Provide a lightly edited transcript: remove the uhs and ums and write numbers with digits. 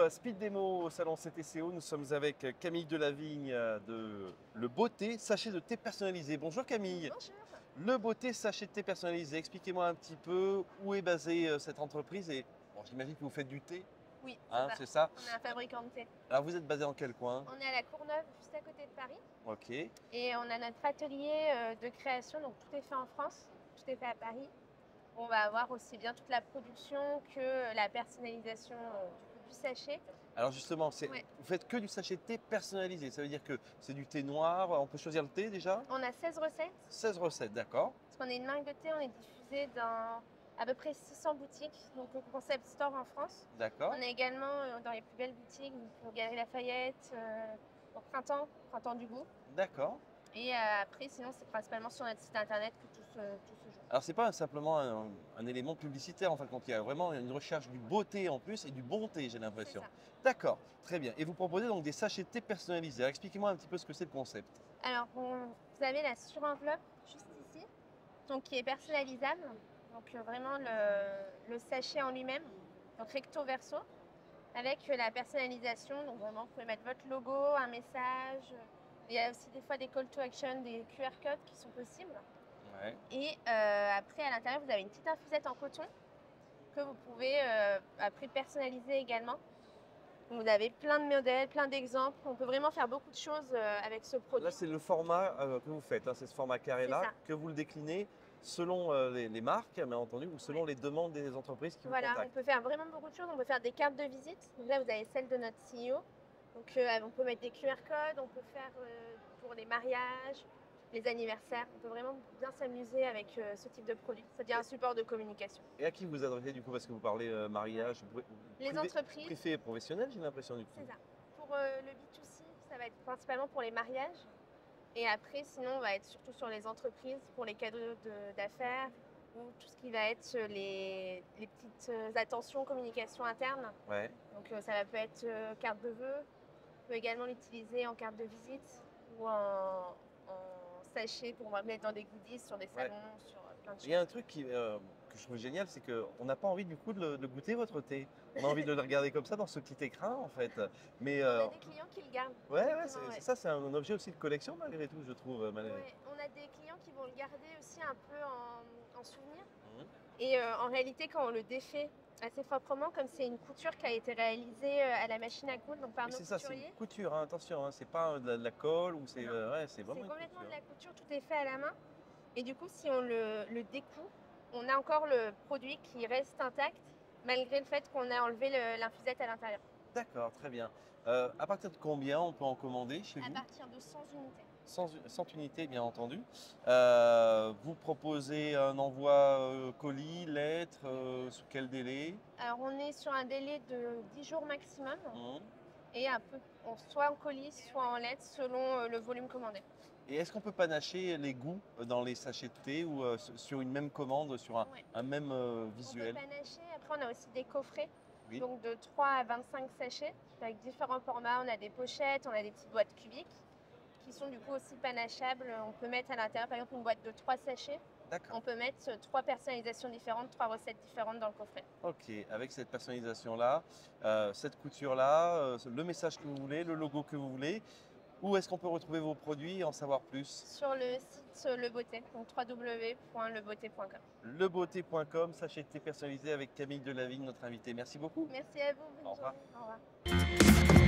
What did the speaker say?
Speed Démo au salon CTCO. Nous sommes avec Camille Delavigne de Le Beauté, sachet de thé personnalisé. Bonjour Camille. Bonjour. Le Beauté, sachet de thé personnalisé. Expliquez-moi un petit peu où est basée cette entreprise et bon, j'imagine que vous faites du thé, Oui, hein, ça. c'est ça. On est un fabricant de thé. Alors vous êtes basé en quel coin? On est à la Courneuve, juste à côté de Paris. Ok. Et on a notre atelier de création, donc tout est fait en France, tout est fait à Paris. On va avoir aussi bien toute la production que la personnalisation du sachet. Alors justement, Ouais. vous faites que du sachet de thé personnalisé. Ça veut dire que c'est du thé noir. On peut choisir le thé déjà? On a 16 recettes, 16 recettes, d'accord. parce qu'on est une marque de thé, on est diffusé dans à peu près 600 boutiques, donc au concept store en France. D'accord. On est également dans les plus belles boutiques, donc Galerie Lafayette, au Printemps du Goût. D'accord. Et après, sinon, c'est principalement sur notre site internet que tout se joue. Alors, c'est pas simplement un élément publicitaire, en fin de compte. Il y a vraiment une recherche du beau thé en plus et du bon thé, j'ai l'impression. C'est ça. D'accord, très bien. Et vous proposez donc des sachets de thé personnalisés. Alors, expliquez-moi un petit peu ce que c'est le concept. Alors, vous avez la surenveloppe juste ici, donc qui est personnalisable. Donc, vraiment le sachet en lui-même, donc recto verso, avec la personnalisation. Donc, vraiment, vous pouvez mettre votre logo, un message. Il y a aussi des fois des call to action, des QR codes qui sont possibles. Ouais. Et après, à l'intérieur, vous avez une petite infusette en coton que vous pouvez après personnaliser également. Donc, vous avez plein de modèles, plein d'exemples. On peut vraiment faire beaucoup de choses avec ce produit. Là, c'est le format que vous faites, hein. C'est ce format C'est carré-là ça. que vous le déclinez selon les marques, bien entendu, ou selon les demandes des entreprises qui vous Voilà, on contactent. peut faire vraiment beaucoup de choses. On peut faire des cartes de visite. Donc là, vous avez celle de notre CEO. Donc, on peut mettre des QR codes. On peut faire pour les mariages, les anniversaires. On peut vraiment bien s'amuser avec ce type de produit. Ça devient un support de communication. Et à qui vous adressez du coup? Parce que vous parlez mariage, Les entreprises. privé et professionnel, j'ai l'impression du coup. C'est ça. Pour le B2C, ça va être principalement pour les mariages. Et après, sinon, on va être surtout sur les entreprises, pour les cadeaux d'affaires ou tout ce qui va être les petites attentions, communication interne. Ouais. Donc, ça peut être carte de vœux. On peut également l'utiliser en carte de visite ou en sachet pour mettre dans des goodies sur des salons, sur plein de Il y a choses. un truc que je trouve génial, c'est qu'on n'a pas envie du coup de le goûter votre thé. On a envie de le regarder comme ça dans ce petit écran en fait. Mais On a des clients qui le gardent. ouais, Effectivement, c'est ouais. ça, c'est un objet aussi de collection malgré tout, je trouve. Ouais, on a des clients qui vont le garder aussi un peu en souvenir. Mhm. Et en réalité, quand on le défait assez proprement, comme c'est une couture qui a été réalisée à la machine à coudre, donc par Oui, nos c'est ça, c'est couturiers, une couture, hein, attention, hein, c'est pas de la colle ou c'est Non. ouais, c'est c'est vraiment une complètement de couture. la couture, tout est fait à la main. Et du coup, si on le découpe, on a encore le produit qui reste intact, malgré le fait qu'on a enlevé l'infusette à l'intérieur. D'accord, très bien. À partir de combien on peut en commander chez À vous? partir de 100 unités. 100 unités, bien entendu. Vous proposez un envoi colis, lettre, sous quel délai? Alors, on est sur un délai de 10 jours maximum Mhm. et soit en colis, soit en lettre, selon le volume commandé. Et est-ce qu'on peut panacher les goûts dans les sachets de thé ou sur une même commande, sur Ouais. un même On peut visuel? panacher. Après, on a aussi des coffrets, Oui. donc de 3 à 25 sachets, avec différents formats. On a des pochettes, on a des petites boîtes cubiques qui sont du coup aussi panachables. On peut mettre à l'intérieur, par exemple, une boîte de 3 sachets. D'accord. On peut mettre 3 personnalisations différentes, 3 recettes différentes dans le coffret. Ok, avec cette personnalisation-là, cette couture-là, le message que vous voulez, le logo que vous voulez, où est-ce qu'on peut retrouver vos produits et en savoir plus? Sur le site Le Beauté, donc www.lebeauté.com. Lebeauté.com, sachet de thé personnalisé avec Camille Delavigne, notre invitée. Merci beaucoup. Merci à vous, Au bonne revoir. journée. Au revoir.